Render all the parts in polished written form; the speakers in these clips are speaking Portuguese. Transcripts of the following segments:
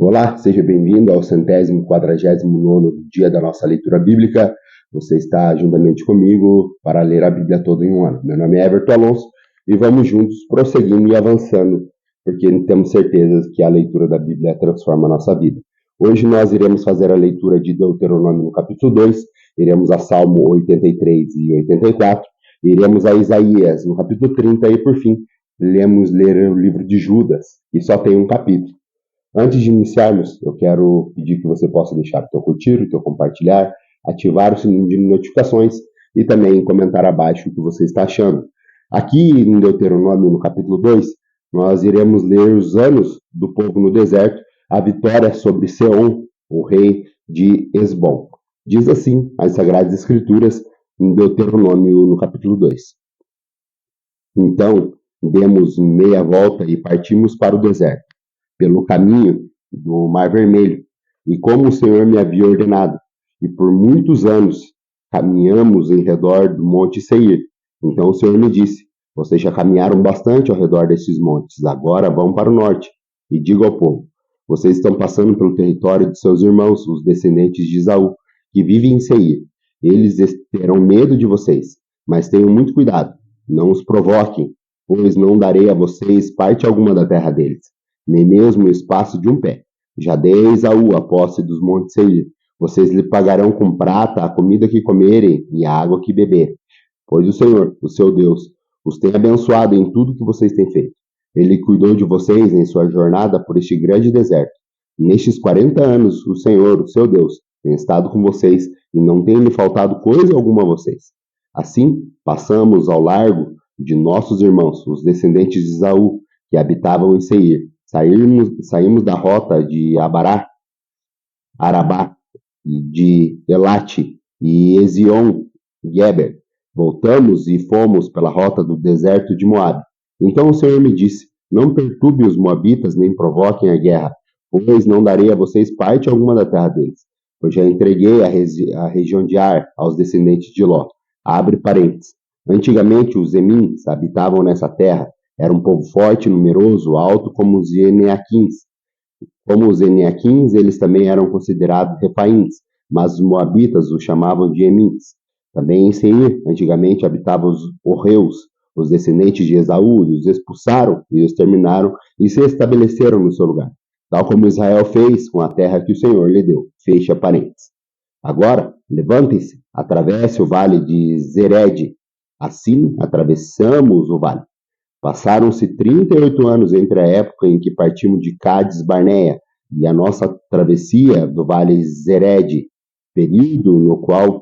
Olá, seja bem-vindo ao 149º dia da nossa leitura bíblica. Você está juntamente comigo para ler a Bíblia toda em um ano. Meu nome é Everton Alonso e vamos juntos prosseguindo e avançando, porque temos certeza que a leitura da Bíblia transforma a nossa vida. Hoje nós iremos fazer a leitura de Deuteronômio no capítulo 2, iremos a Salmo 83 e 84, iremos a Isaías no capítulo 30 e, por fim, iremos ler o livro de Judas, que só tem um capítulo. Antes de iniciarmos, eu quero pedir que você possa deixar o teu curtir, o teu compartilhar, ativar o sininho de notificações e também comentar abaixo o que você está achando. Aqui em Deuteronômio, no capítulo 2, nós iremos ler os anos do povo no deserto, a vitória sobre Seom, o rei de Esbom. Diz assim as Sagradas Escrituras em Deuteronômio, no capítulo 2. Então, demos meia volta e partimos para o deserto, pelo caminho do Mar Vermelho, e como o Senhor me havia ordenado, e por muitos anos caminhamos em redor do Monte Seir. Então o Senhor me disse: vocês já caminharam bastante ao redor desses montes, agora vão para o norte, e diga ao povo: vocês estão passando pelo território de seus irmãos, os descendentes de Esaú, que vivem em Seir. Eles terão medo de vocês, mas tenham muito cuidado, não os provoquem, pois não darei a vocês parte alguma da terra deles, nem mesmo o espaço de um pé. Já dei a Esaú a posse dos montes Seir. Vocês lhe pagarão com prata a comida que comerem e a água que beberem, pois o Senhor, o seu Deus, os tem abençoado em tudo que vocês têm feito. Ele cuidou de vocês em sua jornada por este grande deserto. Nestes 40 anos, o Senhor, o seu Deus, tem estado com vocês e não tem lhe faltado coisa alguma a vocês. Assim, passamos ao largo de nossos irmãos, os descendentes de Esaú, que habitavam em Seir. Saímos da rota de Arabá, de Elate e Ezion-Geber. Voltamos e fomos pela rota do deserto de Moabe. Então o Senhor me disse: não perturbe os moabitas nem provoquem a guerra, pois não darei a vocês parte alguma da terra deles. Pois já entreguei a região de Ar aos descendentes de Ló. Abre parênteses. Antigamente os Emins habitavam nessa terra. Era um povo forte, numeroso, alto como os Eneaquins. Como os Eneaquins, eles também eram considerados refaíns, mas os moabitas os chamavam de Emins. Também em Seir, antigamente habitavam os Orreus, os descendentes de Esaú, e os expulsaram e os exterminaram e se estabeleceram no seu lugar, tal como Israel fez com a terra que o Senhor lhe deu. Fecha parênteses. Agora, levantem-se, atravesse o vale de Zered. Assim, atravessamos o vale. Passaram-se 38 anos entre a época em que partimos de Cádiz Barneia e a nossa travessia do Vale Zered, período no qual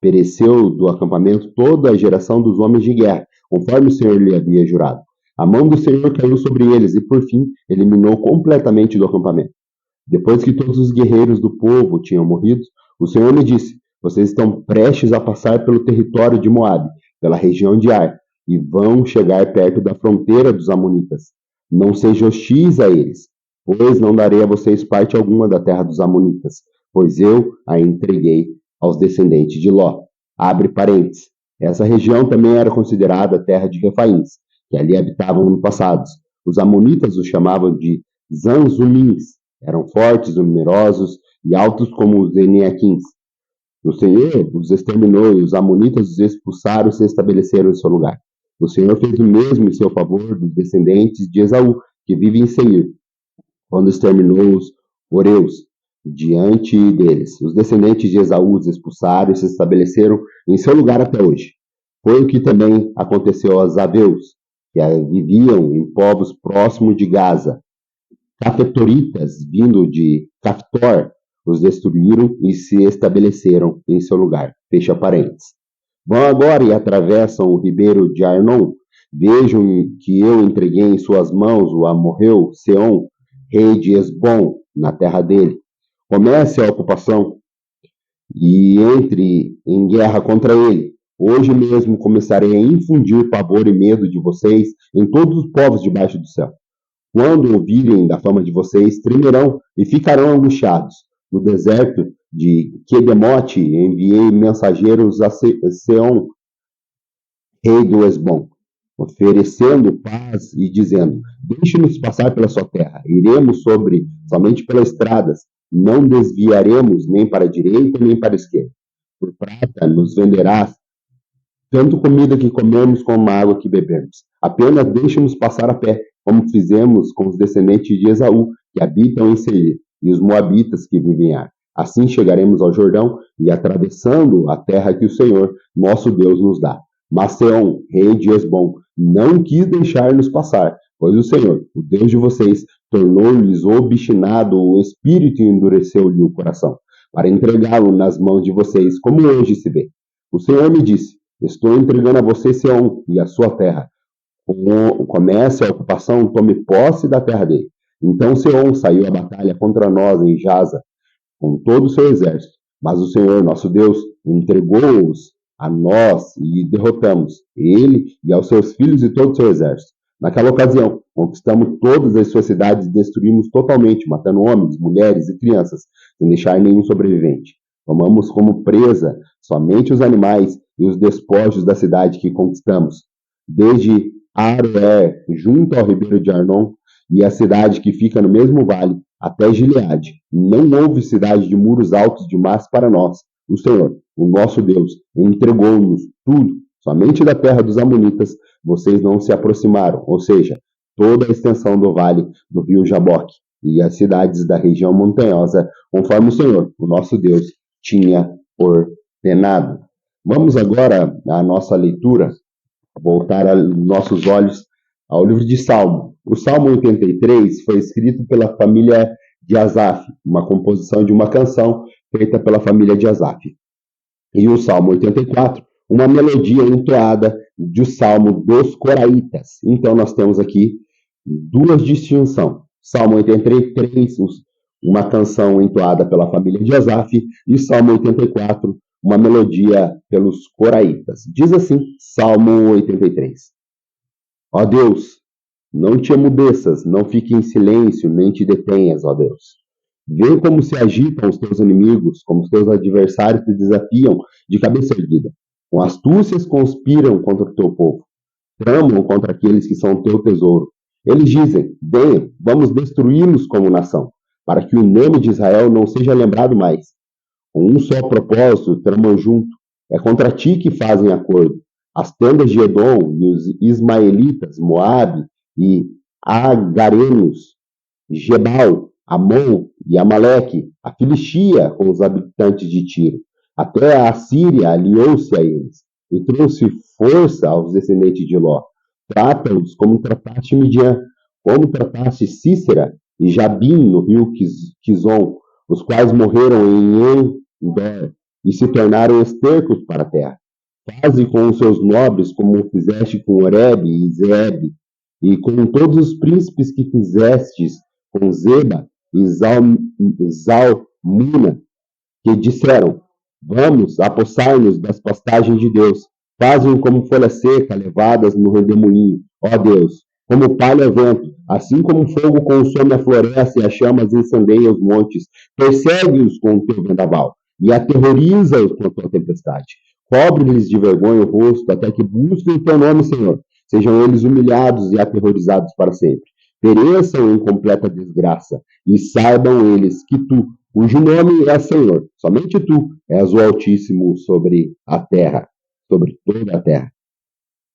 pereceu do acampamento toda a geração dos homens de guerra, conforme o Senhor lhe havia jurado. A mão do Senhor caiu sobre eles e, por fim, eliminou completamente do acampamento. Depois que todos os guerreiros do povo tinham morrido, o Senhor me disse: vocês estão prestes a passar pelo território de Moabe, pela região de Ar, e vão chegar perto da fronteira dos Amonitas. Não seja hostis a eles, pois não darei a vocês parte alguma da terra dos Amonitas, pois eu a entreguei aos descendentes de Ló. Abre parênteses. Essa região também era considerada terra de refaíns, que ali habitavam no passado. Os Amonitas os chamavam de Zanzumins. Eram fortes, numerosos e altos como os Eneaquins. O Senhor os exterminou e os Amonitas os expulsaram e se estabeleceram em seu lugar. O Senhor fez o mesmo em seu favor dos descendentes de Esaú, que vivem em Seir, quando exterminou os Oreus diante deles. Os descendentes de Esaú os expulsaram e se estabeleceram em seu lugar até hoje. Foi o que também aconteceu aos Aveus, que viviam em povos próximos de Gaza. Cafetoritas, vindo de Caftor, os destruíram e se estabeleceram em seu lugar. Fecha parênteses. Vão agora e atravessam o ribeiro de Arnon. Vejam que eu entreguei em suas mãos o amorreu Seom, rei de Esbom, na terra dele. Comece a ocupação e entre em guerra contra ele. Hoje mesmo começarei a infundir pavor e medo de vocês em todos os povos debaixo do céu. Quando ouvirem da fama de vocês, tremerão e ficarão angustiados. No deserto de Quedemote enviei mensageiros a Seom, rei do Esbom. oferecendo paz e dizendo: deixe-nos passar pela sua terra, iremos somente pelas estradas, não desviaremos nem para a direita nem para a esquerda. Por prata nos venderás tanto comida que comemos como água que bebemos. Apenas deixe-nos passar a pé, como fizemos com os descendentes de Esaú, que habitam em Seir, e os moabitas que vivem em Ar. Assim chegaremos ao Jordão e atravessando a terra que o Senhor, nosso Deus, nos dá. Mas Seom, rei de Esbom, não quis deixar-nos passar, pois o Senhor, o Deus de vocês, tornou-lhes obstinado o espírito e endureceu-lhe o coração, para entregá-lo nas mãos de vocês, como hoje se vê. O Senhor me disse: estou entregando a você Seom e a sua terra. Comece a ocupação, tome posse da terra dele. Então Seom saiu à batalha contra nós em Jaza, com todo o seu exército. Mas o Senhor, nosso Deus, entregou-os a nós e derrotamos ele e aos seus filhos e todo o seu exército. Naquela ocasião, conquistamos todas as suas cidades e destruímos totalmente, matando homens, mulheres e crianças, sem deixar nenhum sobrevivente. Tomamos como presa somente os animais e os despojos da cidade que conquistamos, desde Aroer, junto ao ribeiro de Arnon, e a cidade que fica no mesmo vale, até Gileade. Não houve cidade de muros altos demais para nós. O Senhor, o nosso Deus, entregou-nos tudo. Somente da terra dos Amonitas vocês não se aproximaram, ou seja, toda a extensão do vale do rio Jaboque e as cidades da região montanhosa, conforme o Senhor, o nosso Deus, tinha ordenado. Vamos agora à nossa leitura, voltar nossos olhos ao livro de Salmo. O Salmo 83 foi escrito pela família de Asaf, uma composição de uma canção feita pela família de Asaf. E o Salmo 84, uma melodia entoada do Salmo dos Coraitas. Então nós temos aqui duas distinções. Salmo 83, uma canção entoada pela família de Asaf, e Salmo 84, uma melodia pelos Coraitas. Diz assim, Salmo 83. Ó Deus, não te emudeças, não fique em silêncio, nem te detenhas, ó Deus. Vê como se agitam os teus inimigos, como os teus adversários te desafiam de cabeça erguida. Com astúcias conspiram contra o teu povo, tramam contra aqueles que são o teu tesouro. Eles dizem: venham, vamos destruí-los como nação, para que o nome de Israel não seja lembrado mais. Com um só propósito, tramam junto. É contra ti que fazem acordo. As tendas de Edom e os ismaelitas, Moabe e Agarenos, Gebal, Amon e Amaleque, a Filistia com os habitantes de Tiro. Até a Assíria aliou-se a eles e trouxe força aos descendentes de Ló. Trata-os como trataste Midian, como trataste Cícera e Jabim no rio Quizon, os quais morreram em Endor e se tornaram estercos para a terra. Faze com os seus nobres como fizeste com Oreb e Zeeb, e com todos os príncipes que fizestes com Zeba e Zalmuna, que disseram: vamos apossar-nos das pastagens de Deus. Fazem como folha seca levadas no redemoinho, ó Deus, como palha ao vento, assim como o fogo consome a floresta e as chamas incendeiam os montes. Persegue-os com o teu vendaval e aterroriza-os com a tua tempestade. Cobre-lhes de vergonha o rosto, até que busquem o teu nome, Senhor. Sejam eles humilhados e aterrorizados para sempre. Pereçam em completa desgraça, e saibam eles que tu, cujo nome é Senhor, somente tu és o Altíssimo sobre a terra, sobre toda a terra.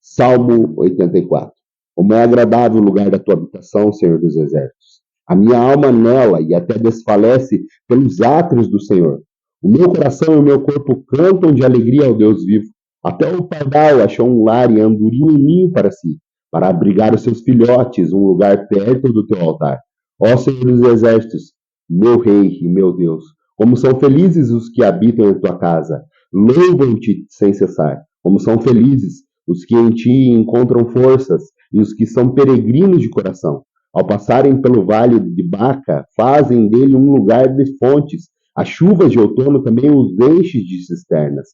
Salmo 84. Como é agradável o lugar da tua habitação, Senhor dos exércitos. A minha alma anela e até desfalece pelos átrios do Senhor. O meu coração e o meu corpo cantam de alegria ao Deus vivo. Até o pardal achou um lar e a andorinha um ninho para si, para abrigar os seus filhotes, um lugar perto do teu altar. Ó Senhor dos exércitos, meu Rei e meu Deus, como são felizes os que habitam em tua casa. Louvam-te sem cessar. Como são felizes os que em ti encontram forças e os que são peregrinos de coração. Ao passarem pelo vale de Baca, fazem dele um lugar de fontes. As chuvas de outono também os enchem de cisternas.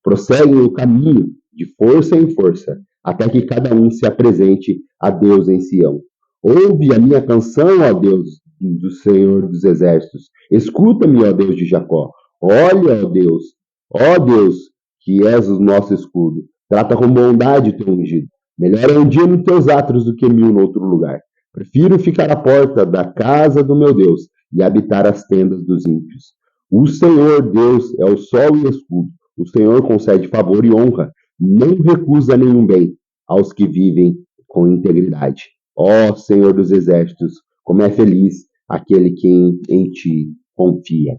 Prosseguem o caminho de força em força, até que cada um se apresente a Deus em Sião. Ouve a minha canção, ó Deus do Senhor dos exércitos. Escuta-me, ó Deus de Jacó. Olha, ó Deus, que és o nosso escudo. Trata com bondade o teu ungido. Melhor é um dia nos teus átrios do que 1000 no outro lugar. Prefiro ficar à porta da casa do meu Deus e habitar as tendas dos ímpios. O Senhor Deus é o sol e escudo. O Senhor concede favor e honra. Não recusa nenhum bem aos que vivem com integridade. Ó Senhor dos exércitos, como é feliz aquele que em ti confia.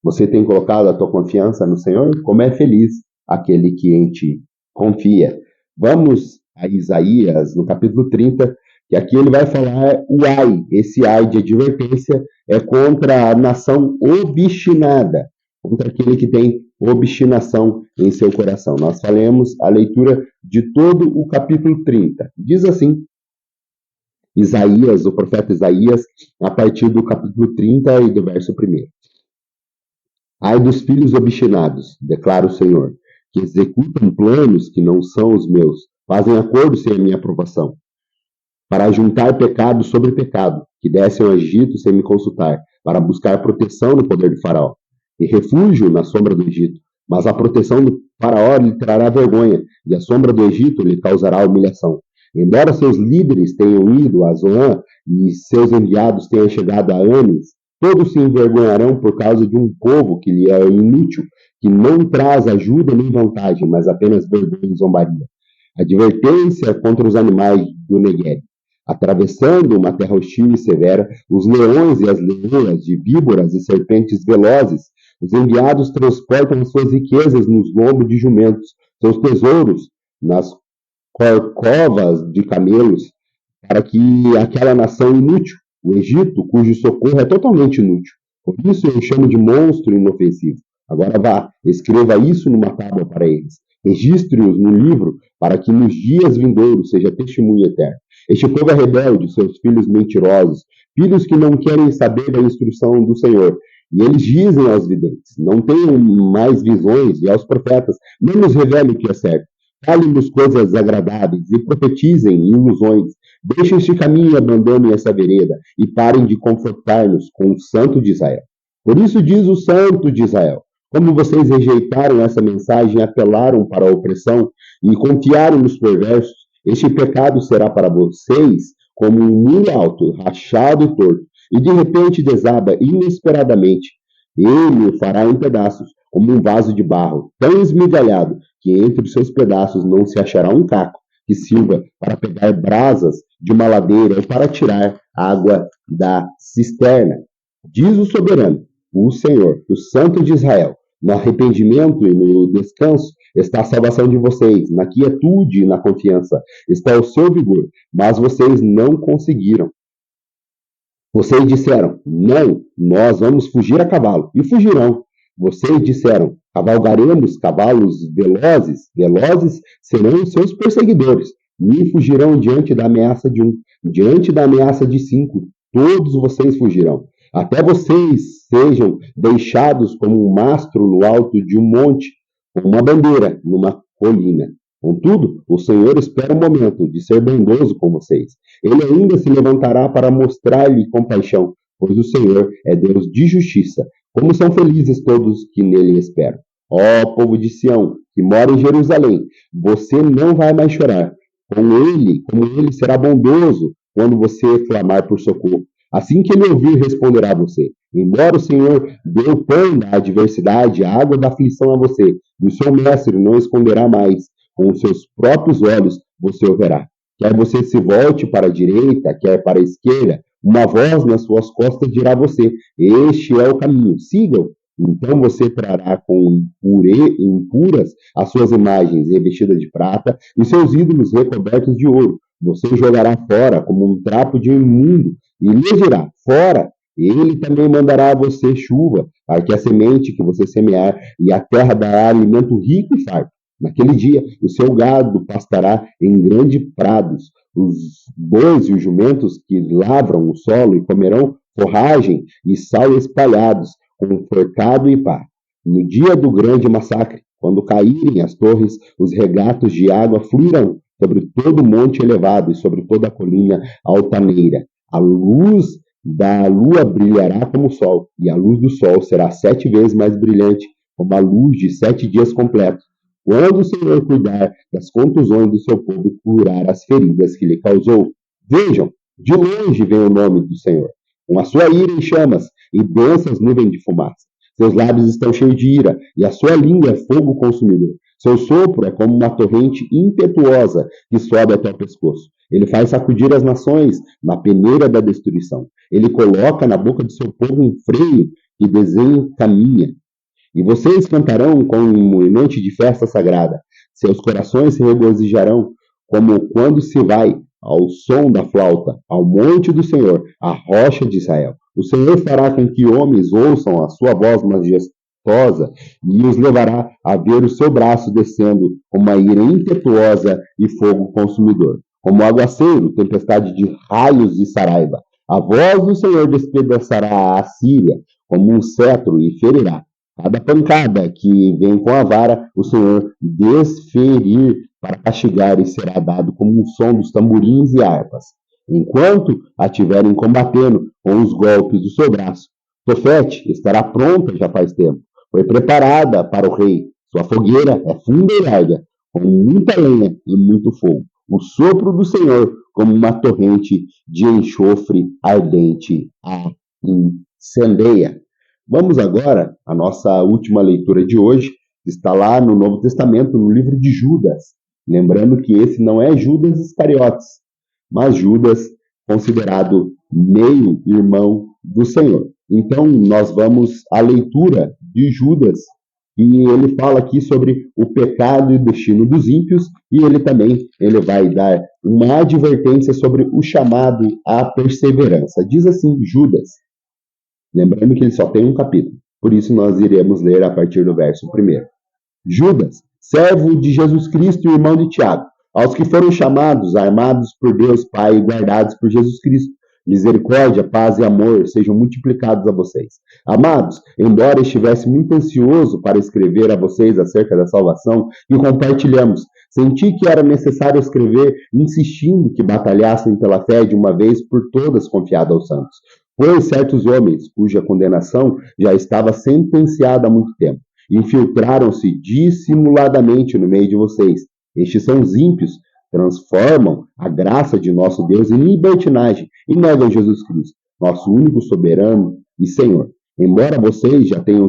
Você tem colocado a tua confiança no Senhor? Como é feliz aquele que em ti confia. Vamos a Isaías, no capítulo 30, que aqui ele vai falar o ai. Esse ai de advertência é contra a nação obstinada, contra aquele que tem obstinação em seu coração. Nós faremos a leitura de todo o capítulo 30. Diz assim, Isaías, o profeta Isaías, a partir do capítulo 30 e do verso 1. Ai dos filhos obstinados, declara o Senhor, que executam planos que não são os meus, fazem acordos sem a minha aprovação, para juntar pecado sobre pecado, que descem ao Egito sem me consultar, para buscar proteção no poder do faraó, e refúgio na sombra do Egito. Mas a proteção do faraó lhe trará vergonha, e a sombra do Egito lhe causará humilhação. Embora seus líderes tenham ido a Zoan e seus enviados tenham chegado a Anis, todos se envergonharão por causa de um povo que lhe é inútil, que não traz ajuda nem vantagem, mas apenas vergonha e zombaria. Advertência contra os animais do Negueb. Atravessando uma terra hostil e severa, os leões e as leoas de víboras e serpentes velozes, os enviados transportam as suas riquezas nos lombos de jumentos, seus tesouros nas corcovas de camelos, para que aquela nação inútil, o Egito, cujo socorro é totalmente inútil. Por isso eu chamo de monstro inofensivo. Agora vá, escreva isso numa tábua para eles. Registre-os no livro, para que nos dias vindouros seja testemunho eterno. Este povo é rebelde, seus filhos mentirosos, filhos que não querem saber da instrução do Senhor. E eles dizem aos videntes, não tenham mais visões, e aos profetas, não nos revele o que é certo. Falem-nos coisas agradáveis e profetizem ilusões. Deixem este caminho e abandonem essa vereda, e parem de confortar-nos com o Santo de Israel. Por isso diz o Santo de Israel, como vocês rejeitaram essa mensagem, apelaram para a opressão e confiaram nos perversos, este pecado será para vocês como um muro alto, rachado e torto, e de repente desaba inesperadamente. Ele o fará em pedaços, como um vaso de barro, tão esmigalhado que entre os seus pedaços não se achará um caco que sirva para pegar brasas de uma ladeira ou para tirar água da cisterna. Diz o soberano, o Senhor, o Santo de Israel, no arrependimento e no descanso está a salvação de vocês, na quietude e na confiança está o seu vigor, mas vocês não conseguiram. Vocês disseram, não, nós vamos fugir a cavalo, e fugirão. Vocês disseram, cavalgaremos cavalos velozes, velozes serão os seus perseguidores, e fugirão diante da ameaça de um, diante da ameaça de 5, todos vocês fugirão. Até vocês sejam deixados como um mastro no alto de um monte, como uma bandeira numa colina. Contudo, o Senhor espera um momento de ser bondoso com vocês. Ele ainda se levantará para mostrar-lhe compaixão, pois o Senhor é Deus de justiça. Como são felizes todos que nele esperam. Ó povo de Sião, que mora em Jerusalém, você não vai mais chorar. Como ele será bondoso quando você clamar por socorro. Assim que ele ouvir, responderá a você. Embora o Senhor dê o pão da adversidade, a água da aflição a você, e o seu mestre não esconderá mais, com os seus próprios olhos você o verá. Quer você se volte para a direita, quer para a esquerda, uma voz nas suas costas dirá a você, este é o caminho, sigam. Então você trará com impuras as suas imagens revestidas de prata e seus ídolos recobertos de ouro. Você jogará fora como um trapo de imundo e lhe dirá, fora. Ele também mandará a você chuva, para que a semente que você semear e a terra dará alimento rico e farto. Naquele dia, o seu gado pastará em grandes prados. Os bois e os jumentos que lavram o solo e comerão forragem e sal espalhados, com forcado e pá. No dia do grande massacre, quando caírem as torres, os regatos de água fluirão sobre todo o monte elevado e sobre toda a colina altaneira. A luz da lua brilhará como o sol, e a luz do sol será 7 vezes mais brilhante, como a luz de 7 dias completos. quando o Senhor cuidar das contusões do seu povo e curar as feridas que lhe causou. Vejam, de longe vem o nome do Senhor, com a sua ira em chamas e densas nuvens de fumaça. Seus lábios estão cheios de ira, e a sua língua é fogo consumidor. Seu sopro é como uma torrente impetuosa que sobe até o pescoço. Ele faz sacudir as nações na peneira da destruição. Ele coloca na boca de seu povo um freio que desencaminha. E vocês cantarão como em noite de festa sagrada. Seus corações se regozijarão como quando se vai ao som da flauta, ao monte do Senhor, à rocha de Israel. O Senhor fará com que homens ouçam a sua voz majestosa e os levará a ver o seu braço descendo com uma ira impetuosa e fogo consumidor, como aguaceiro, tempestade de raios de Saraiva. A voz do Senhor despedaçará a Síria como um cetro e ferirá. Cada pancada que vem com a vara, o Senhor desferir para castigar e será dado como um som dos tamborins e harpas, enquanto a tiverem combatendo com os golpes do seu braço. Tofete estará pronta já faz tempo. Foi preparada para o rei. Sua fogueira é funda e larga, com muita lenha e muito fogo. O sopro do Senhor como uma torrente de enxofre ardente a incendeia. Vamos agora à nossa última leitura de hoje, que está lá no Novo Testamento, no livro de Judas. Lembrando que esse não é Judas Iscariotes, mas Judas considerado meio-irmão do Senhor. Então, nós vamos à leitura de Judas, e ele fala aqui sobre o pecado e o destino dos ímpios, e ele vai dar uma advertência sobre o chamado à perseverança. Diz assim, Judas, lembrando que ele só tem um capítulo, por isso nós iremos ler a partir do verso 1. Judas, servo de Jesus Cristo e irmão de Tiago, aos que foram chamados, armados por Deus Pai e guardados por Jesus Cristo, misericórdia, paz e amor sejam multiplicados a vocês. Amados, embora estivesse muito ansioso para escrever a vocês acerca da salvação que compartilhamos, senti que era necessário escrever insistindo que batalhassem pela fé de uma vez por todas confiada aos santos. Pois certos homens, cuja condenação já estava sentenciada há muito tempo, infiltraram-se dissimuladamente no meio de vocês. Estes são os ímpios, transformam a graça de nosso Deus em libertinagem e negam Jesus Cristo, nosso único soberano e Senhor. Embora vocês já tenham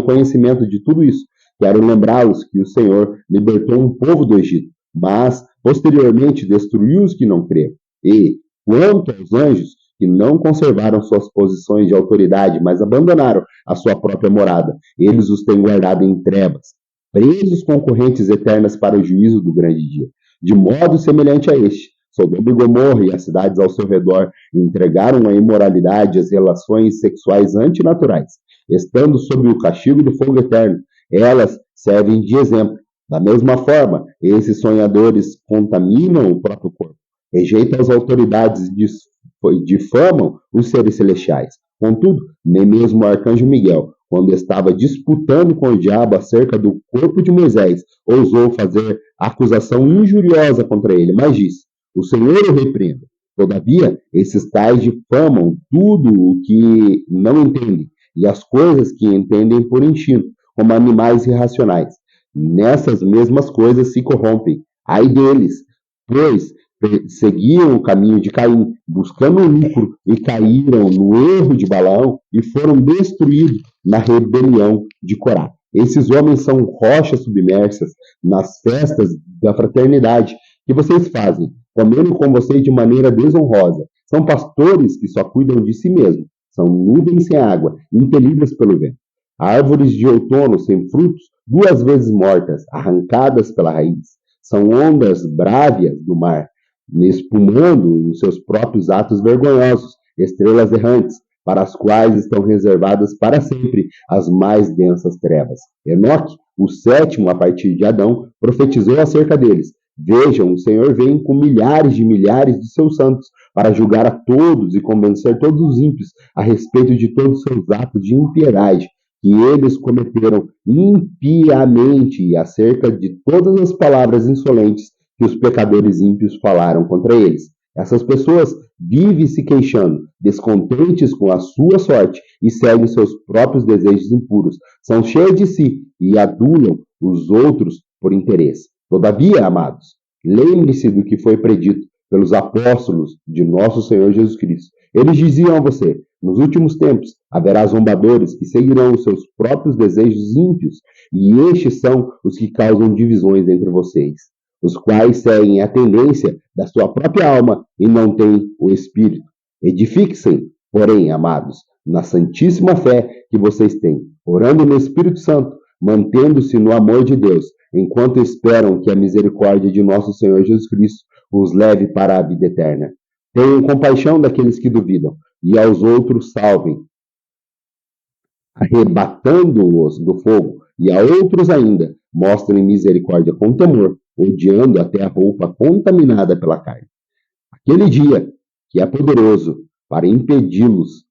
conhecimento de tudo isso, quero lembrá-los que o Senhor libertou um povo do Egito, mas posteriormente destruiu os que não creram. E, quanto aos anjos, que não conservaram suas posições de autoridade, mas abandonaram a sua própria morada, eles os têm guardado em trevas, presos com correntes eternas para o juízo do grande dia. De modo semelhante a este, Sodoma e Gomorra e as cidades ao seu redor entregaram a imoralidade e as relações sexuais antinaturais, estando sob o castigo do fogo eterno. Elas servem de exemplo. Da mesma forma, esses sonhadores contaminam o próprio corpo, rejeitam as autoridades e difamam os seres celestiais. Contudo, nem mesmo o arcanjo Miguel, quando estava disputando com o diabo acerca do corpo de Moisés, ousou fazer acusação injuriosa contra ele, mas disse: o Senhor o repreenda. Todavia, esses tais difamam tudo o que não entendem, e as coisas que entendem por instinto, como animais irracionais. Nessas mesmas coisas se corrompem. Ai deles, pois seguiam o caminho de Caim, buscando o lucro, e caíram no erro de Balaão e foram destruídos na rebelião de Corá. Esses homens são rochas submersas nas festas da fraternidade que vocês fazem, comendo com vocês de maneira desonrosa. São pastores que só cuidam de si mesmos. São nuvens sem água, impelidas pelo vento. Árvores de outono sem frutos, 2 vezes mortas, arrancadas pela raiz. São ondas brávias do mar, espumando nos seus próprios atos vergonhosos, estrelas errantes, para as quais estão reservadas para sempre as mais densas trevas. Enoque, o sétimo a partir de Adão, profetizou acerca deles. Vejam, o Senhor vem com milhares de seus santos para julgar a todos e convencer todos os ímpios a respeito de todos os seus atos de impiedade que eles cometeram impiamente e acerca de todas as palavras insolentes que os pecadores ímpios falaram contra eles. Essas pessoas vivem se queixando, descontentes com a sua sorte e seguem seus próprios desejos impuros. São cheias de si e adulam os outros por interesse. Todavia, amados, lembre-se do que foi predito pelos apóstolos de nosso Senhor Jesus Cristo. Eles diziam a você: nos últimos tempos haverá zombadores que seguirão os seus próprios desejos ímpios, e estes são os que causam divisões entre vocês, os quais seguem a tendência da sua própria alma e não têm o Espírito. Edifiquem-se, porém, amados, na santíssima fé que vocês têm, orando no Espírito Santo, mantendo-se no amor de Deus, enquanto esperam que a misericórdia de nosso Senhor Jesus Cristo os leve para a vida eterna. Tenham compaixão daqueles que duvidam, e aos outros salvem, arrebatando-os do fogo, e a outros ainda mostrem misericórdia com temor, odiando até a roupa contaminada pela carne. Aquele dia que é poderoso para impedi-los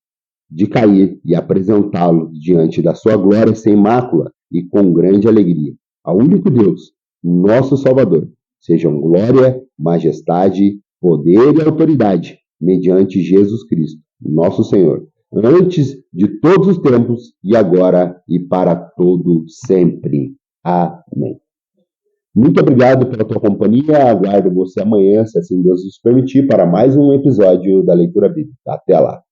de cair e apresentá-los diante da sua glória sem mácula e com grande alegria. Ao único Deus, nosso Salvador, sejam glória, majestade, poder e autoridade, mediante Jesus Cristo, nosso Senhor, antes de todos os tempos, e agora e para todo sempre. Amém. Muito obrigado pela tua companhia. Aguardo você amanhã, se assim Deus nos permitir, para mais um episódio da Leitura Bíblica. Até lá.